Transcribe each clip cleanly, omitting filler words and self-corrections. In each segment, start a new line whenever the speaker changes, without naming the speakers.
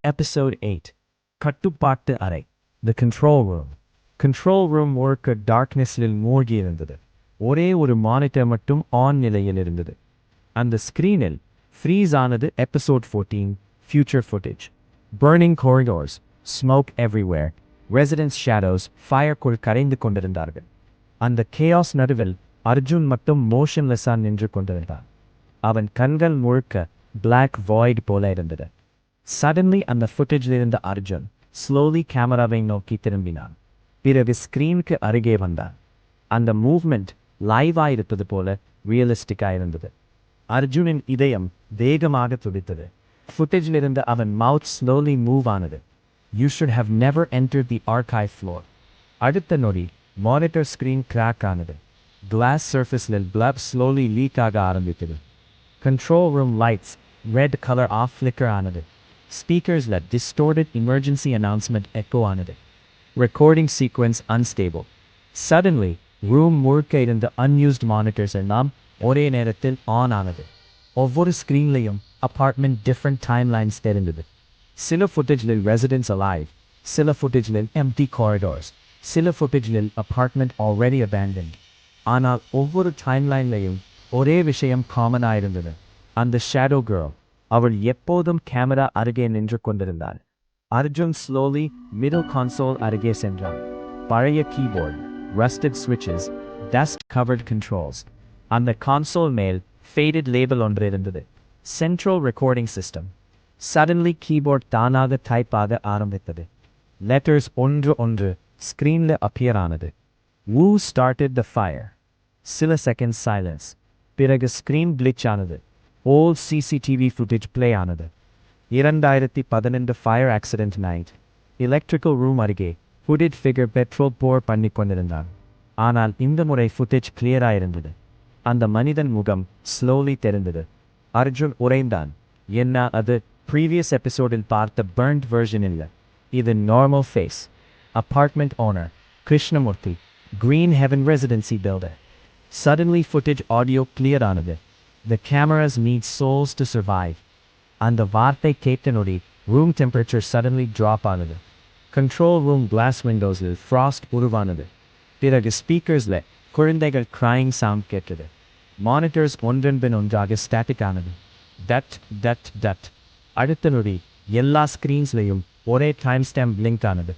Episode 8 கட்டுப்பாட்டு அறை The Control Room. Control Room முழுக்க டார்க்னெஸ்ஸில் மூழ்கி இருந்தது. ஒரே ஒரு மானிட்டர் மட்டும் ஆன் நிலையில் இருந்தது. அந்த ஸ்கிரீனில் ஃப்ரீஸ் ஆனது episode 14 Future Footage. Burning corridors, smoke everywhere, residents shadows, ஃபயர்க்குள் கரைந்து கொண்டிருந்தார்கள். அந்த கேயாஸ் நடுவில் அர்ஜுன் மட்டும் மோஷன்லெஸ்ஸா நின்று கொண்டிருந்தான். அவன் கண்கள் முழுக்க Black Void போல இருந்தது. Suddenly அந்த ஃபுட்டேஜில் இருந்த அர்ஜுன் ஸ்லோலி கேமராவை நோக்கி திரும்பினான். பிறகு ஸ்க்ரீனுக்கு அருகே வந்தான். அந்த மூவ்மெண்ட் லைவாக இருப்பது போல ரியலிஸ்டிக்காக இருந்தது. அர்ஜுனின் இதயம் வேகமாக துடித்தது. ஃபுட்டேஜில் இருந்த அவன் மவுத் ஸ்லோலி மூவ் ஆனது. You should have never enter the archive floor. அடுத்த நொடி மானிட்டர் ஸ்க்ரீன் கிராக் ஆனது. கிளாஸ் சர்ஃபேஸில் பிளட் ஸ்லோலி லீக் ஆக ஆரம்பித்தது. Control room lights red colour off flicker ஆனது. Speakers let distorted emergency announcement echo ஆனது. Recording sequence unstable. Suddenly, room முழுக்க இருந்த unused monitors எல்லாம் ஒரே நேரத்தில் ஆன் ஆனது. ஒவ்வொரு ஸ்க்ரீன்லையும் அபார்ட்மெண்ட் டிஃப்ரெண்ட் டைம்லைன்ஸ் தெரிந்தது. சில ஃபுட்டேஜில் ரெசிடென்ட்ஸ் அலைவ், சில ஃபுட்டேஜில் எம்டி காரிடார்ஸ், சில ஃபுட்டேஜில் அபார்ட்மெண்ட் ஆல்ரெடி abandoned. ஆனால் ஒவ்வொரு டைம்லைன்லையும் ஒரே விஷயம் காமனாக இருந்தது. அந்த ஷேடோ கேர்ள். அவள் எப்போதும் கேமரா அருகே நின்று கொண்டிருந்தாள். அர்ஜுன் ஸ்லோலி மிடில் கன்சோல் அருகே சென்றான். பழைய கீபோர்டு, ரஸ்டட் ஸ்விட்சஸ், டஸ்ட் கவர்ட் கண்ட்ரோல்ஸ். அந்த கன்சோல் மேல் ஃபேடட் லேபிள் ஒன்று இருந்தது. Central recording system. Suddenly keyboard தானாக டைப் ஆக ஆரம்பித்தது. லெட்டர்ஸ் ஒன்று ஸ்க்ரீனில் அப்பியர் ஆனது. Who started the fire? சில செகண்ட் சைலன்ஸ். பிறகு ஸ்க்ரீன் கிளிச் ஆனது. Old CCTV footage play ஆனது. 2012 fire accident night. Electrical room அருகே ஹுடிட் ஃபிகர் பெட்ரோல் போர் பண்ணி கொண்டிருந்தான். ஆனால் இந்த முறை ஃபுட்டேஜ் கிளியராக இருந்தது. அந்த மனிதன் முகம் ஸ்லோலி தெரிந்தது. அர்ஜுன் உறைந்தான். என்ன அது ப்ரீவியஸ் எபிசோடில் பார்த்த பர்ன்ட் வெர்ஷன் இல்லை. இது normal face. Apartment owner Krishnamurthy, Green Heaven Residency builder. Suddenly footage audio clear ஆனது. The cameras need souls to survive. அந்த வார்த்தை கேட்ட நொடி room temperature suddenly drop ஆனது. Control room glass windowஸில் frost உருவானது. பிறகு ஸ்பீக்கர்ஸில் குழந்தைகள் crying sound கேட்டது. மானிட்டர்ஸ் ஒன்றன் பின் ஒன்றாக ஸ்டாட்டிக் ஆனது. டட். அடுத்த நொடி எல்லா ஸ்க்ரீன்ஸ்லையும் ஒரே டைம் ஸ்டாம்ப் பிளிங்க் ஆனது.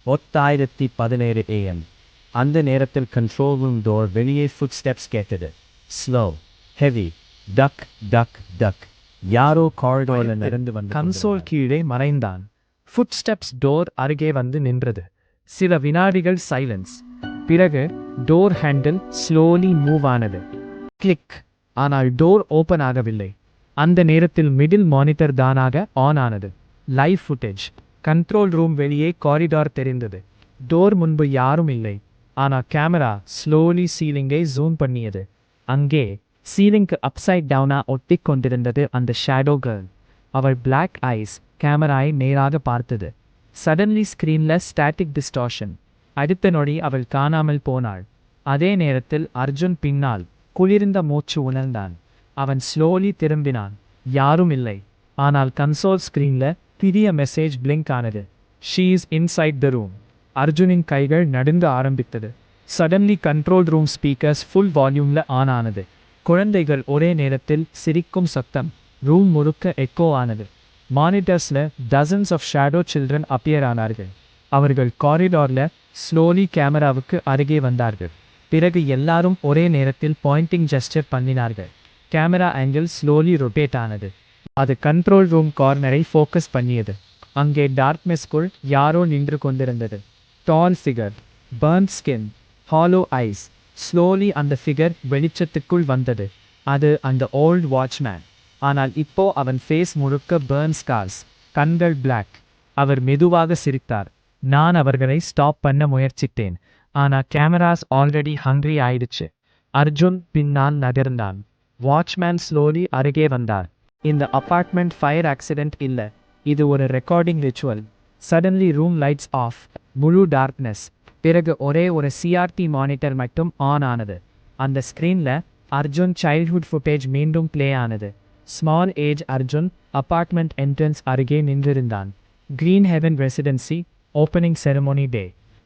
10:17 AM. அந்த நேரத்தில் கண்ட்ரோல் ரூம் டோர் வெளியே ஃபுட் ஸ்டெப்ஸ் கேட்டது. ஸ்லோ, ஹெவி, டக். யாரோ காரிடோர்ல நடந்து வந்து கன்சோல் கீழே மறைந்தான். ஃபுட் ஸ்டெப்ஸ் டோர் அருகே வந்து நின்றது. சில வினாடிகள் சைலன்ஸ். பிறகு டோர் ஹேண்டில் ஸ்லோலி மூவ் ஆனது. கிளிக். ஆனால் டோர் ஓபன் ஆகவில்லை. அந்த நேரத்தில் மிடில் மானிட்டர் தானாக ஆன் ஆனது. Live footage. கண்ட்ரோல் ரூம் வெளியே காரிடார் தெரிந்தது. டோர் முன்பு யாரும் இல்லை. ஆனால் கேமரா ஸ்லோலி சீலிங்கை ஜூம் பண்ணியது. அங்கே சீலிங்க்கு அப்சைட் டவுனா ஒட்டிக் கொண்டிருந்தது அந்த ஷேடோ கேர்ள். அவள் பிளாக் ஐஸ் கேமராயை நேராக பார்த்தது. சடன்லி ஸ்க்ரீனில் ஸ்டாட்டிக் டிஸ்டார்ஷன். அடுத்த நொடி அவள் காணாமல் போனாள். அதே நேரத்தில் அர்ஜுன் பின்னால் குளிர்ந்த மூச்சு உணர்ந்தான். அவன் ஸ்லோலி திரும்பினான். யாரும் இல்லை. ஆனால் கன்சோல் ஸ்க்ரீனில் பெரிய மெசேஜ் பிளிங்க் ஆனது. She is inside the room. அர்ஜுனின் கைகள் நடுங்க ஆரம்பித்தது. Suddenly control room speakers full வால்யூமில் ஆன் ஆனது. குழந்தைகள் ஒரே நேரத்தில் சிரிக்கும் சத்தம் ரூம் முழுக்க எக்கோ ஆனது. மானிட்டர்ஸில் dozens of shadow children appear ஆனார்கள். அவர்கள் காரிடாரில் ஸ்லோலி கேமராவுக்கு அருகே வந்தார்கள். பிறகு எல்லாரும் ஒரே நேரத்தில் பாயிண்டிங் ஜெஸ்டர் பண்ணினார்கள். கேமரா ஆங்கிள் ஸ்லோலி ரொட்டேட் ஆனது. அது கண்ட்ரோல் ரூம் கார்னரை ஃபோக்கஸ் பண்ணியது. அங்கே டார்க்னஸ்க்குள் யாரோ நின்று கொண்டிருந்தது. Tall figure, burnt skin, hollow eyes. Slowly அந்த ஃபிகர் வெளிச்சத்துக்குள் வந்தது. அது அந்த ஓல்ட் வாட்ச்மேன். ஆனால் இப்போ அவன் ஃபேஸ் முழுக்க பர்ன் ஸ்கார்ஸ், கண்கள் பிளாக். அவர் மெதுவாக சிரித்தார். நான் அவர்களை ஸ்டாப் பண்ண முயற்சித்தேன். ஆனால் கேமராஸ் ஆல்ரெடி ஹங்க்ரி ஆயிடுச்சு. அர்ஜுன் பின்னால் நகர்ந்தான். வாட்ச்மேன் ஸ்லோலி அருகே வந்தார். இந்த அபார்ட்மெண்ட் ஃபயர் ஆக்சிடென்ட் இல்லை. இது ஒரு recording ritual. Suddenly room lights off. முழு டார்க்னஸ். பிறகு ஒரே ஒரு சிஆர்டி மானிட்டர் மட்டும் ஆன் ஆனது. அந்த ஸ்க்ரீனில் அர்ஜுன் சைல்ட்ஹுட் ஃபுட்டேஜ் மீண்டும் ப்ளே ஆனது. Small age Arjun apartment entrance அருகே நின்றிருந்தான்.
Green Heaven Residency opening ceremony day.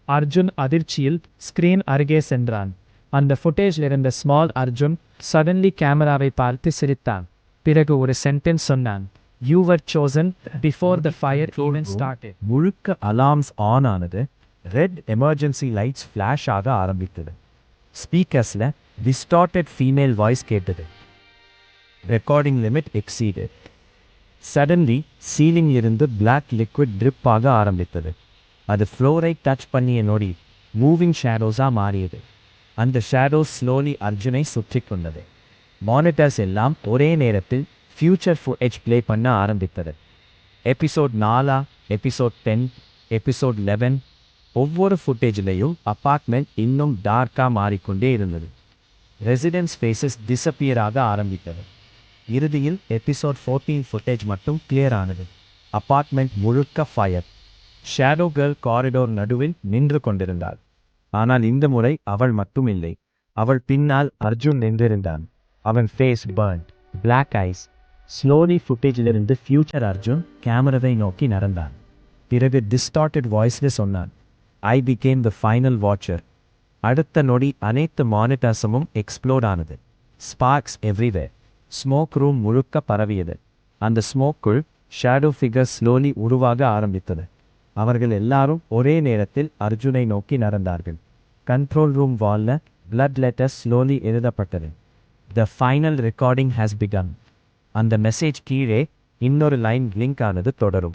Arjun அதிர்ச்சியில் ஸ்கிரீன் அருகே சென்றான். அந்த ஃபுட்டேஜில் இருந்த ஸ்மால் அர்ஜுன் சடன்லி கேமராவை பார்த்து சிரித்தான். பிறகு ஒரு சென்டென்ஸ் சொன்னான். You were chosen before the fire even started.
முழுக்க அலார்ம்ஸ் ஆன் ஆனது. ரெட் எமர்ஜென்சி லைட்ஸ் ஃப்ளாஷ் ஆக ஆரம்பித்தது. ஸ்பீக்கர்ஸில் டிஸ்டார்டட் ஃபீமேல் வாய்ஸ் கேட்டது. Recording limit exceeded. Suddenly ceiling இருந்து பிளாக் லிக்விட் ட்ரிப் ஆக ஆரம்பித்தது. அது ஃப்ளோரை டச் பண்ணிய நொடி மூவிங் ஷேடோஸாக மாறியது. அந்த ஷேடோஸ் ஸ்லோலி அர்ஜுனை சுற்றி கொண்டது. மானிட்டர்ஸ் எல்லாம் ஒரே நேரத்தில் ஃபியூச்சர் ஃபுட்டேஜ் ப்ளே பண்ண ஆரம்பித்தது. Episode 4, episode 10, episode 11. ஒவ்வொரு ஃபுட்டேஜ்லேயும் அப்பார்ட்மெண்ட் இன்னும் டார்க்காக மாறிக்கொண்டே இருந்தது. ரெசிடென்ஸ் ஃபேஸஸ் டிஸப்பியர் ஆக ஆரம்பித்தது. இறுதியில் எபிசோட் 14 ஃபுட்டேஜ் மட்டும் கிளியர் ஆனது. அப்பார்ட்மெண்ட் முழுக்க ஃபயர். ஷேடோ கேர்ள் காரிடோர் நடுவில் நின்று கொண்டிருந்தாள். ஆனால் இந்த முறை அவள் மட்டும் இல்லை. அவள் பின்னால் அர்ஜுன் நின்றிருந்தான். அவன் face burnt, black eyes. Slowly ஃபுட்டேஜிலிருந்து ஃபியூச்சர் அர்ஜுன் கேமராவை நோக்கி நடந்தான். பிறகு டிஸ்டார்டட் வாய்ஸில் சொன்னான், I became the final watcher. அடுத்த நொடி அனைத்து மானிட்டர்ஸமும் எக்ஸ்ப்ளோட் ஆனது. Sparks everywhere. ஸ்மோக் ரூம் முழுக்க பரவியது. அந்த ஸ்மோக்குள் ஷேடோ ஃபிகர் ஸ்லோலி உருவாக ஆரம்பித்தது. அவர்கள் எல்லாரும் ஒரே நேரத்தில் அர்ஜுனை நோக்கி நடந்தார்கள். கண்ட்ரோல் ரூம் வால்ல பிளட் லெட்டர்ஸ் ஸ்லோலி எழுதப்பட்டது. The final recording has begin. அந்த மெசேஜ் கீழே இன்னொரு லைன் லிங்க் ஆனது தொடரும்.